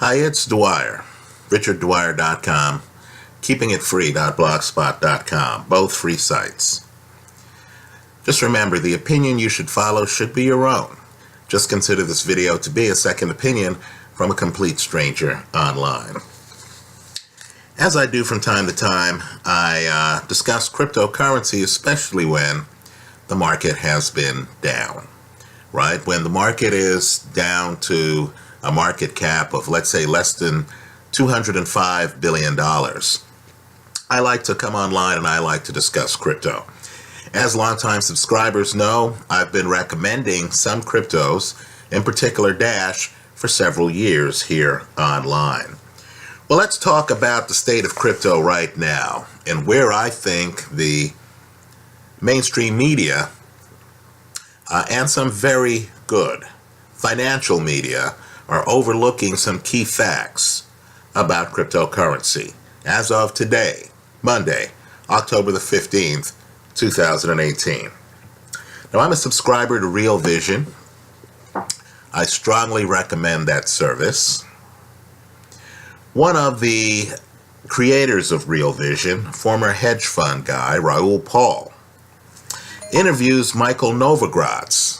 Hi, it's Dwyer, RichardDwyer.com, KeepingItFree.blogspot.com, both free sites. Just remember, the opinion you should follow should be your own. Just consider this video to be a second opinion from a complete stranger online. As I do from time to time, I discuss cryptocurrency, especially when the market has been down, right? When the market is down to a market cap of, let's say, less than $205 billion. I like to come online and I like to discuss crypto. As longtime subscribers know, I've been recommending some cryptos, in particular Dash, for several years here online. Well, let's talk about the state of crypto right now and where I think the mainstream media and some very good financial media are overlooking some key facts about cryptocurrency as of today, Monday, October the 15th, 2018. Now, I'm a subscriber to Real Vision. I strongly recommend that service. One of the creators of Real Vision, former hedge fund guy, Raoul Pal, interviews Michael Novogratz,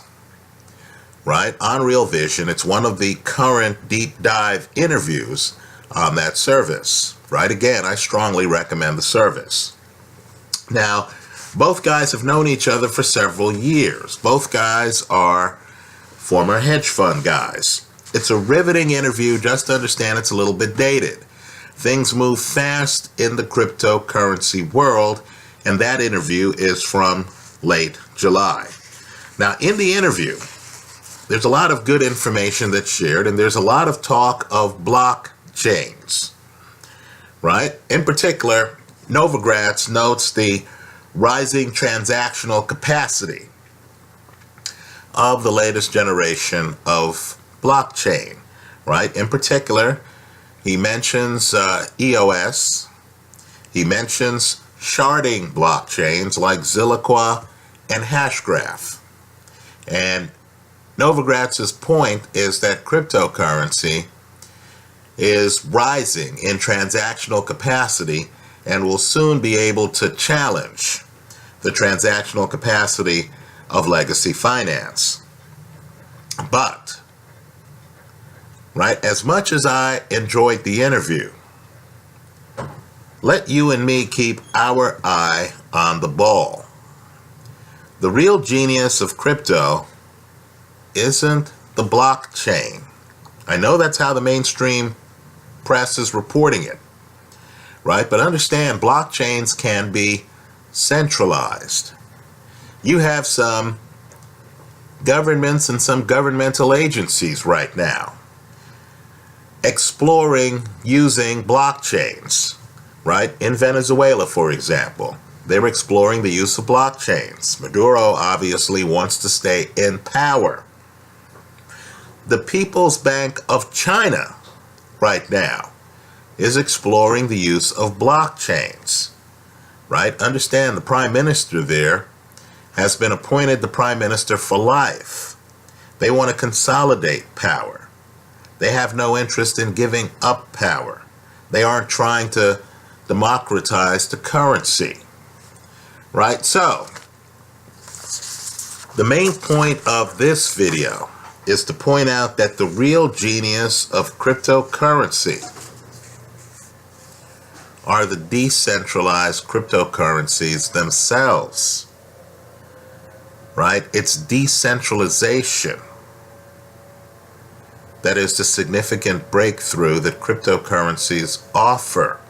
right, on Real Vision. It's one of the current deep dive interviews on that service, right? Again, I strongly recommend the service. Now, both guys have known each other for several years. Both guys are former hedge fund guys. It's a riveting interview. Just to understand, it's a little bit dated. Things move fast in the cryptocurrency world, and that interview is from late July. Now, in the interview, there's a lot of good information that's shared, and there's a lot of talk of blockchains, right? In particular, Novogratz notes the rising transactional capacity of the latest generation of blockchain, right? In particular, he mentions EOS. He mentions sharding blockchains like Zilliqa and Hashgraph. And Novogratz's point is that cryptocurrency is rising in transactional capacity and will soon be able to challenge the transactional capacity of legacy finance. But, right, as much as I enjoyed the interview, let you and me keep our eye on the ball. The real genius of crypto isn't the blockchain. I know that's how the mainstream press is reporting it, right? But understand, blockchains can be centralized. You have some governments and some governmental agencies right now exploring using blockchains, right? In Venezuela, for example, they're exploring the use of blockchains. Maduro obviously wants to stay in power. The People's Bank of China right now is exploring the use of blockchains, right? Understand, the prime minister there has been appointed the prime minister for life. They want to consolidate power. They have no interest in giving up power. They aren't trying to democratize the currency, right? So, the main point of this video is to point out that the real genius of cryptocurrency are the decentralized cryptocurrencies themselves, right? It's decentralization that is the significant breakthrough that cryptocurrencies offer,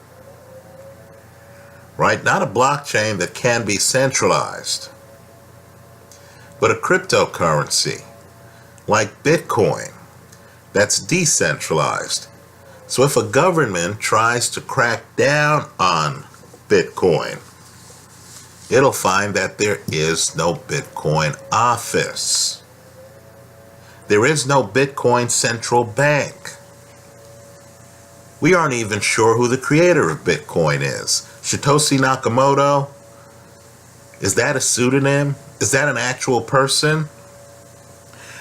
right? Not a blockchain that can be centralized, but a cryptocurrency like Bitcoin that's decentralized. So if a government tries to crack down on Bitcoin, it'll find that there is no Bitcoin office. There is no Bitcoin central bank. We aren't even sure who the creator of Bitcoin is. Satoshi Nakamoto? Is that a pseudonym? Is that an actual person?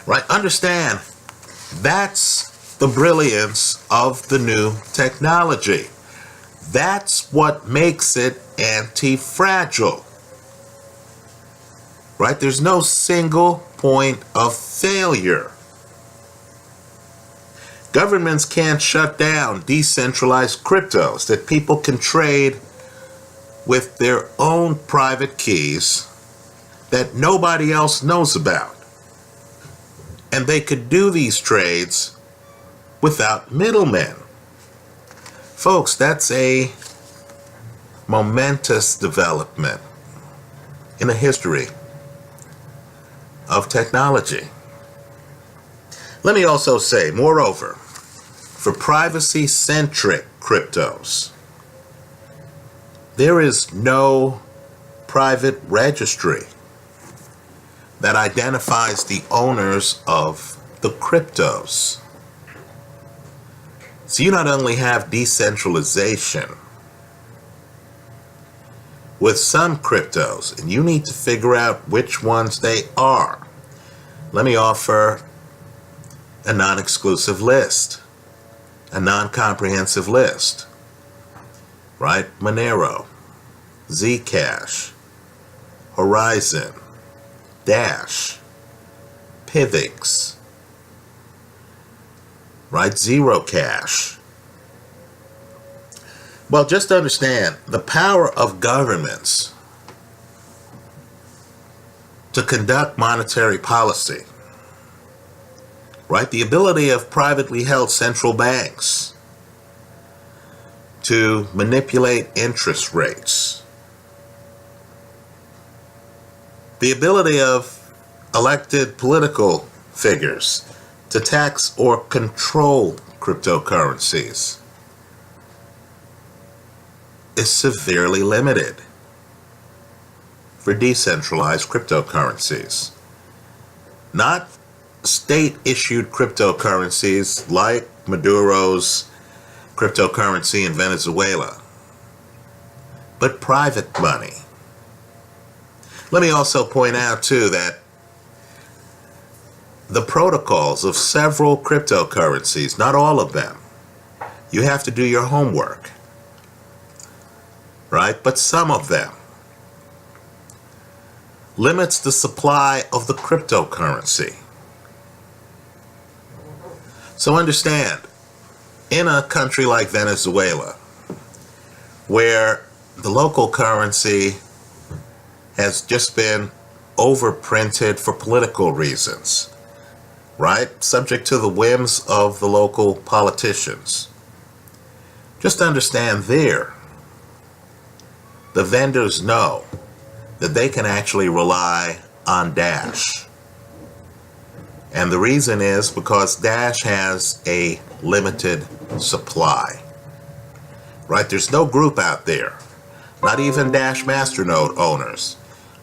Right? Understand, that's the brilliance of the new technology. That's what makes it anti-fragile. Right? There's no single point of failure. Governments can't shut down decentralized cryptos that people can trade with their own private keys that nobody else knows about. And they could do these trades without middlemen. Folks, that's a momentous development in the history of technology. Let me also say, moreover, for privacy-centric cryptos, there is no private registry that identifies the owners of the cryptos. So you not only have decentralization with some cryptos, and you need to figure out which ones they are. Let me offer a non-exclusive list, a non-comprehensive list, right? Monero, Zcash, Horizon, Dash, Pivx, right? Zero Cash. Well, just understand the power of governments to conduct monetary policy, right? The ability of privately held central banks to manipulate interest rates. The ability of elected political figures to tax or control cryptocurrencies is severely limited for decentralized cryptocurrencies. Not state-issued cryptocurrencies like Maduro's cryptocurrency in Venezuela, but private money. Let me also point out, too, that the protocols of several cryptocurrencies, not all of them, you have to do your homework, right? But some of them limits the supply of the cryptocurrency. So understand, in a country like Venezuela, where the local currency has just been overprinted for political reasons, right? Subject to the whims of the local politicians. Just understand there, the vendors know that they can actually rely on Dash. And the reason is because Dash has a limited supply, right? There's no group out there, not even Dash Masternode owners,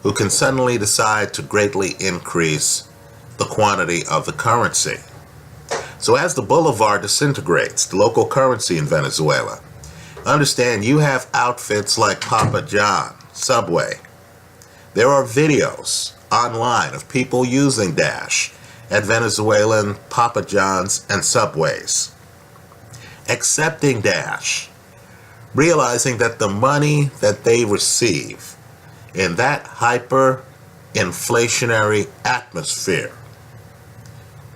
who can suddenly decide to greatly increase the quantity of the currency. So as the Bolivar disintegrates, the local currency in Venezuela, understand you have outfits like Papa John, Subway. There are videos online of people using Dash at Venezuelan Papa John's and Subways, accepting Dash, realizing that the money that they receive in that hyper-inflationary atmosphere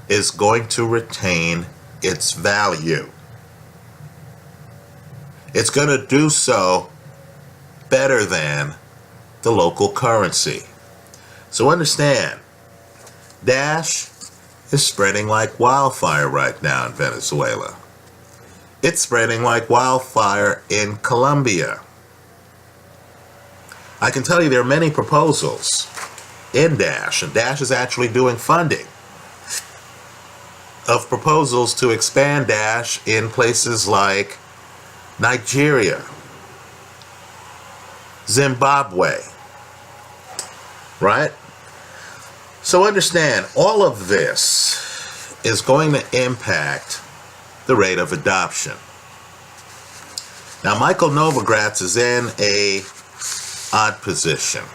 is going to retain its value. It's going to do so better than the local currency. So understand, Dash is spreading like wildfire right now in Venezuela. It's spreading like wildfire in Colombia. I can tell you there are many proposals in Dash, and Dash is actually doing funding of proposals to expand Dash in places like Nigeria, Zimbabwe, right? So understand, all of this is going to impact the rate of adoption. Now, Michael Novogratz is in a odd position,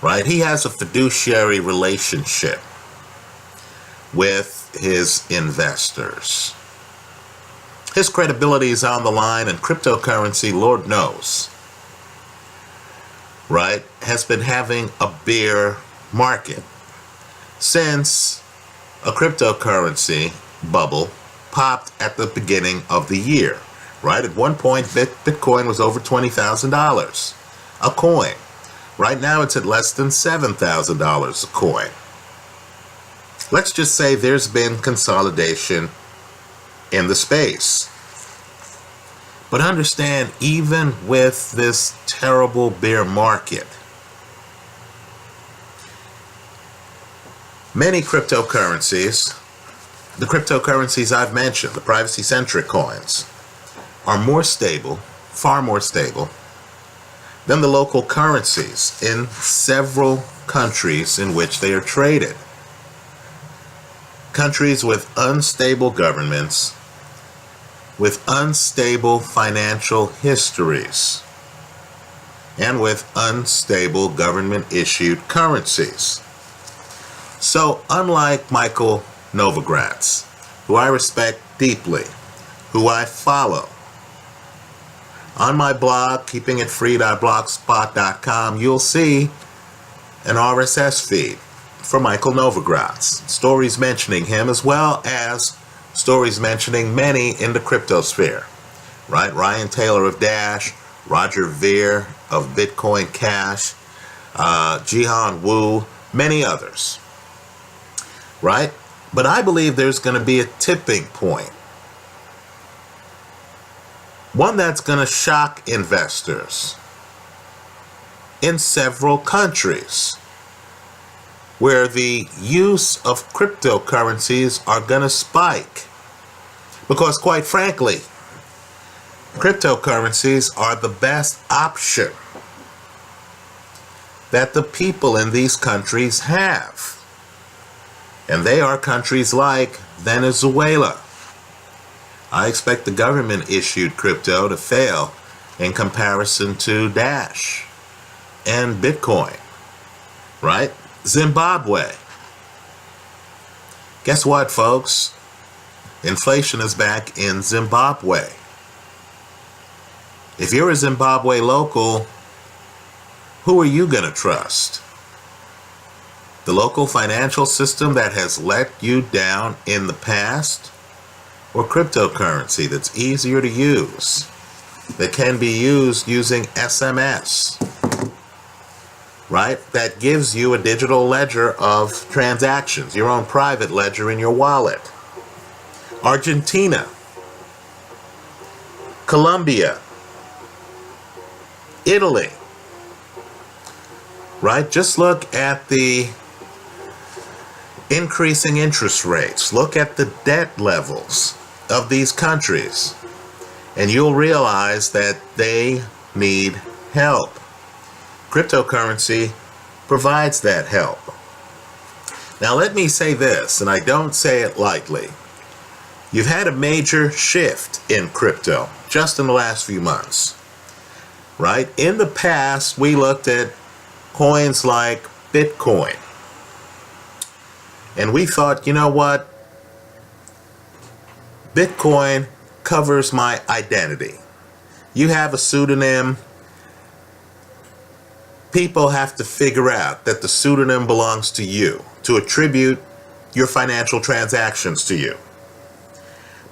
right? He has a fiduciary relationship with his investors. His credibility is on the line, and cryptocurrency, Lord knows, right, has been having a bear market since a cryptocurrency bubble popped at the beginning of the year, right? At one point, Bitcoin was over $20,000 a coin. Right now, it's at less than $7,000 a coin. Let's just say there's been consolidation in the space. But understand, even with this terrible bear market, many cryptocurrencies, the cryptocurrencies I've mentioned, the privacy-centric coins, are more stable, far more stable, than the local currencies in several countries in which they are traded. Countries with unstable governments, with unstable financial histories, and with unstable government-issued currencies. So, unlike Michael Novogratz, who I respect deeply, who I follow, on my blog, keepingitfree.blogspot.com, you'll see an RSS feed for Michael Novogratz. Stories mentioning him, as well as stories mentioning many in the cryptosphere, right? Ryan Taylor of Dash, Roger Ver of Bitcoin Cash, Jihan Wu, many others, right? But I believe there's going to be a tipping point, one that's going to shock investors in several countries, where the use of cryptocurrencies are going to spike. Because quite frankly, cryptocurrencies are the best option that the people in these countries have. And they are countries like Venezuela. I expect the government-issued crypto to fail in comparison to Dash and Bitcoin, right? Zimbabwe. Guess what, folks? Inflation is back in Zimbabwe. If you're a Zimbabwe local, who are you going to trust? The local financial system that has let you down in the past? Or cryptocurrency that's easier to use, that can be used using SMS, right? That gives you a digital ledger of transactions, your own private ledger in your wallet. Argentina, Colombia, Italy, right? Just look at the increasing interest rates. Look at the debt levels of these countries, and you'll realize that they need help. Cryptocurrency provides that help. Now let me say this, and I don't say it lightly. You've had a major shift in crypto just in the last few months, right? In the past, we looked at coins like Bitcoin, and we thought, you know what? Bitcoin covers my identity. You have a pseudonym. People have to figure out that the pseudonym belongs to you, to attribute your financial transactions to you.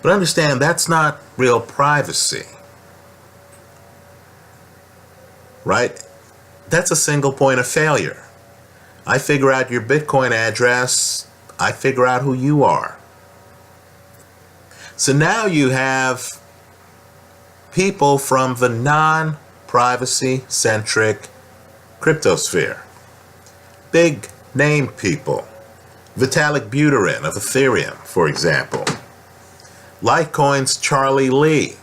But understand, that's not real privacy, right? That's a single point of failure. I figure out your Bitcoin address, I figure out who you are. So now you have people from the non-privacy-centric cryptosphere. Big name people. Vitalik Buterin of Ethereum, for example. Litecoin's Charlie Lee.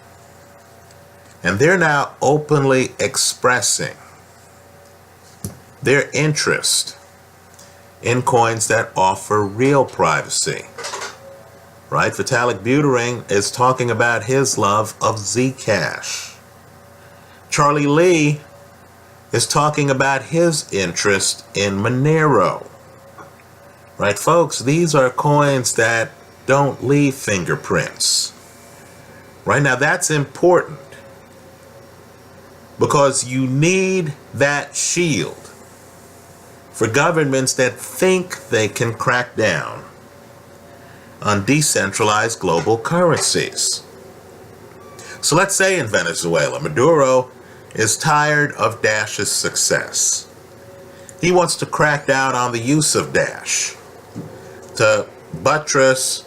And they're now openly expressing their interest in coins that offer real privacy. Right? Vitalik Buterin is talking about his love of Zcash. Charlie Lee is talking about his interest in Monero. Right, folks? These are coins that don't leave fingerprints. Right now, that's important because you need that shield for governments that think they can crack down on decentralized global currencies. So let's say in Venezuela, Maduro is tired of Dash's success. He wants to crack down on the use of Dash to buttress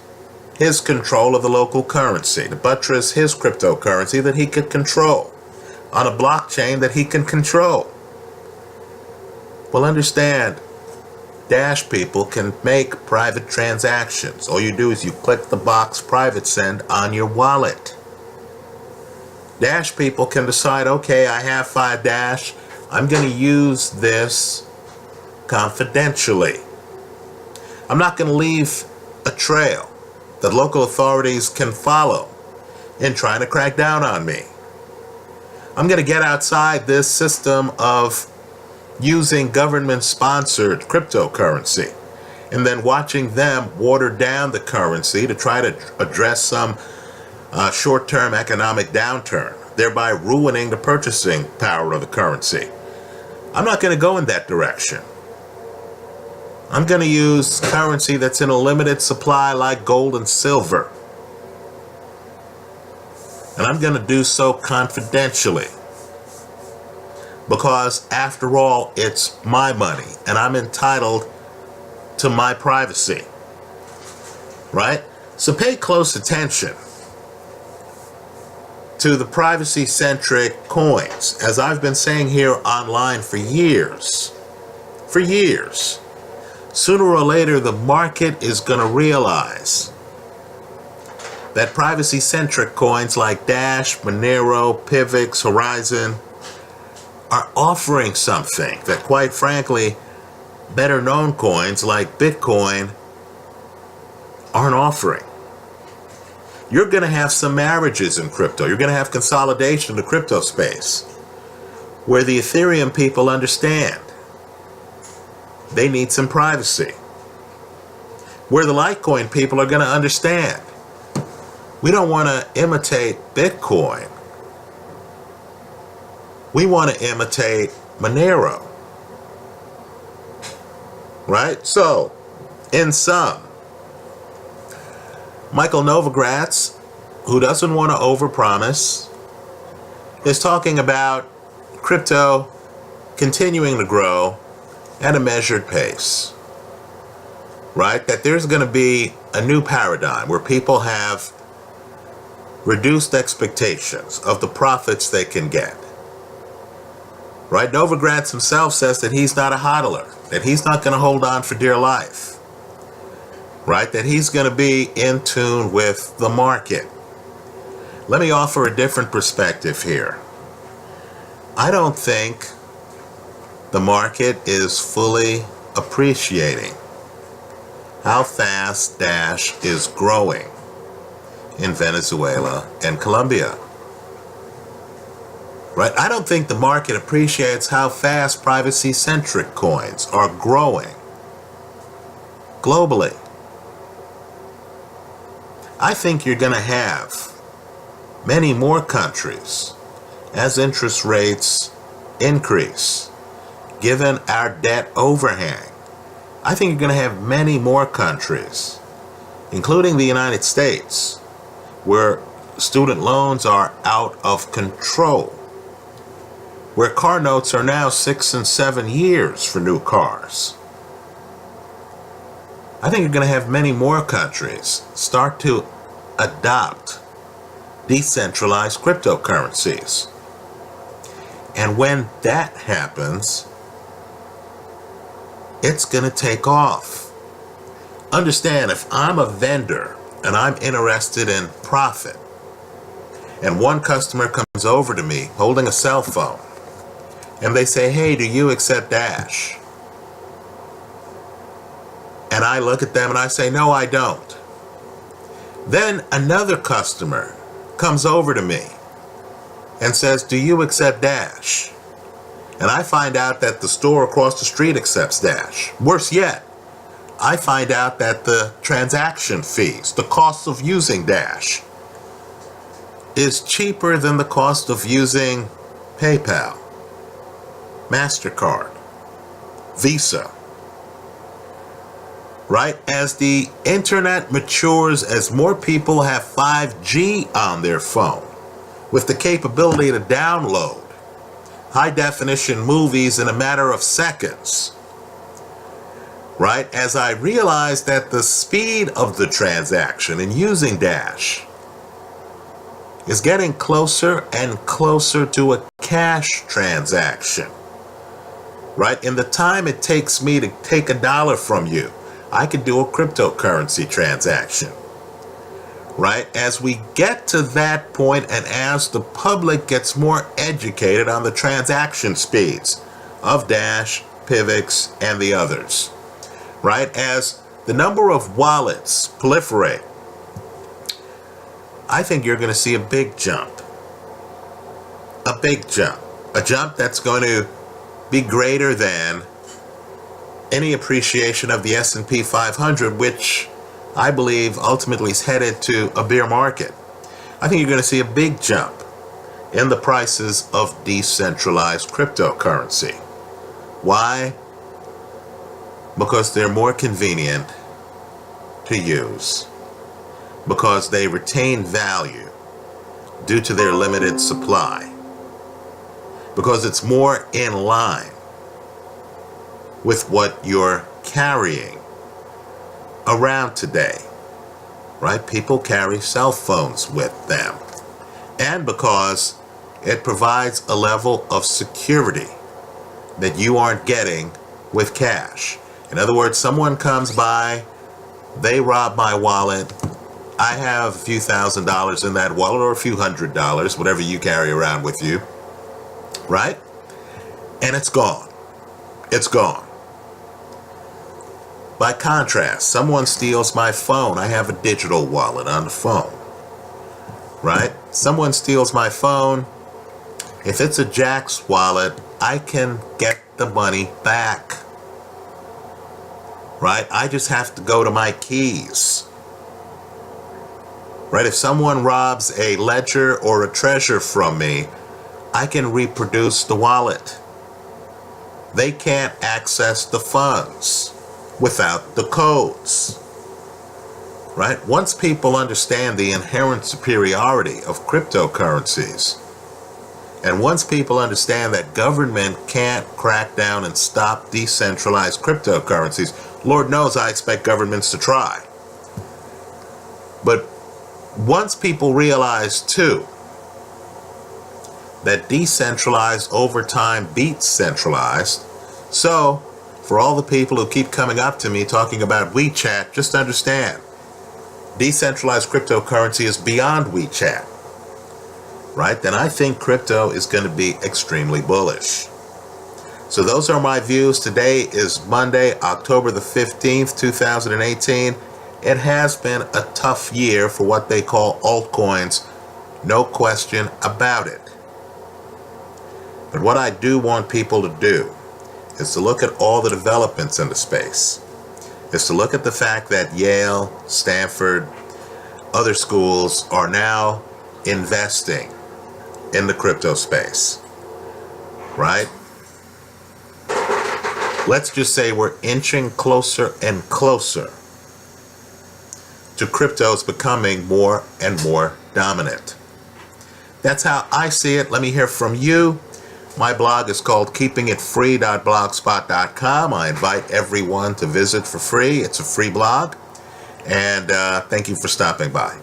his control of the local currency, to buttress his cryptocurrency that he could control on a blockchain that he can control. Well, understand, Dash people can make private transactions. All you do is you click the box private send on your wallet. Dash people can decide, okay, I have 5 Dash. I'm going to use this confidentially. I'm not going to leave a trail that local authorities can follow in trying to crack down on me. I'm going to get outside this system of using government-sponsored cryptocurrency and then watching them water down the currency to try to address some short-term economic downturn, thereby ruining the purchasing power of the currency. I'm not going to go in that direction. I'm going to use currency that's in a limited supply like gold and silver. And I'm going to do so confidentially. Because after all, it's my money and I'm entitled to my privacy. Right? So pay close attention to the privacy-centric coins. As I've been saying here online for years. Sooner or later, the market is going to realize that privacy-centric coins like Dash, Monero, Pivx, Horizon are offering something that, quite frankly, better-known coins like Bitcoin aren't offering. You're going to have some marriages in crypto. You're going to have consolidation in the crypto space where the Ethereum people understand they need some privacy. Where the Litecoin people are going to understand we don't want to imitate Bitcoin. We want to imitate Monero. Right? So, in sum, Michael Novogratz, who doesn't want to overpromise, is talking about crypto continuing to grow at a measured pace. Right? That there's going to be a new paradigm where people have reduced expectations of the profits they can get. Right? Novogratz himself says that he's not a hodler, that he's not going to hold on for dear life. Right? That he's going to be in tune with the market. Let me offer a different perspective here. I don't think the market is fully appreciating how fast Dash is growing in Venezuela and Colombia. Right? I don't think the market appreciates how fast privacy-centric coins are growing globally. I think you're going to have many more countries as interest rates increase, given our debt overhang. I think you're going to have many more countries, including the United States, where student loans are out of control, where car notes are now 6 and 7 years for new cars. I think you're going to have many more countries start to adopt decentralized cryptocurrencies. And when that happens, it's going to take off. Understand, if I'm a vendor and I'm interested in profit, and one customer comes over to me holding a cell phone, and they say, hey, do you accept Dash? And I look at them and I say, no, I don't. Then another customer comes over to me and says, do you accept Dash? And I find out that the store across the street accepts Dash. Worse yet, I find out that the transaction fees, the cost of using Dash, is cheaper than the cost of using PayPal, MasterCard, Visa. Right? As the internet matures, as more people have 5G on their phone, with the capability to download high-definition movies in a matter of seconds, right? As I realize that the speed of the transaction in using Dash is getting closer and closer to a cash transaction, right? In the time it takes me to take $1 from you, I could do a cryptocurrency transaction, right? As we get to that point and as the public gets more educated on the transaction speeds of Dash, Pivx, and the others, right? As the number of wallets proliferate, I think you're going to see a big jump. A big jump. A jump that's going to be greater than any appreciation of the S&P 500, which I believe ultimately is headed to a bear market. I think you're going to see a big jump in the prices of decentralized cryptocurrency. Why? Because they're more convenient to use. Because they retain value due to their limited supply. Because it's more in line with what you're carrying around today, right? People carry cell phones with them. And because it provides a level of security that you aren't getting with cash. In other words, someone comes by, they rob my wallet, I have a few $1,000s in that wallet, or a few $100s, whatever you carry around with you, right? And it's gone. It's gone. By contrast, someone steals my phone. I have a digital wallet on the phone, right? Someone steals my phone. If it's a Jack's wallet, I can get the money back, right? I just have to go to my keys. Right? If someone robs a ledger or a treasure from me, I can reproduce the wallet. They can't access the funds without the codes. Right? Once people understand the inherent superiority of cryptocurrencies, and once people understand that government can't crack down and stop decentralized cryptocurrencies, Lord knows I expect governments to try. But once people realize, too, that decentralized over time beats centralized, so for all the people who keep coming up to me talking about WeChat, just understand, decentralized cryptocurrency is beyond WeChat, right? Then I think crypto is going to be extremely bullish. So those are my views. Today is Monday, October the 15th, 2018. It has been a tough year for what they call altcoins, no question about it. But what I do want people to do is to look at all the developments in the space, is to look at the fact that Yale, Stanford, other schools are now investing in the crypto space, right? Let's just say we're inching closer and closer to cryptos becoming more and more dominant. That's how I see it. Let me hear from you. My blog is called keepingitfree.blogspot.com. I invite everyone to visit for free. It's a free blog. And thank you for stopping by.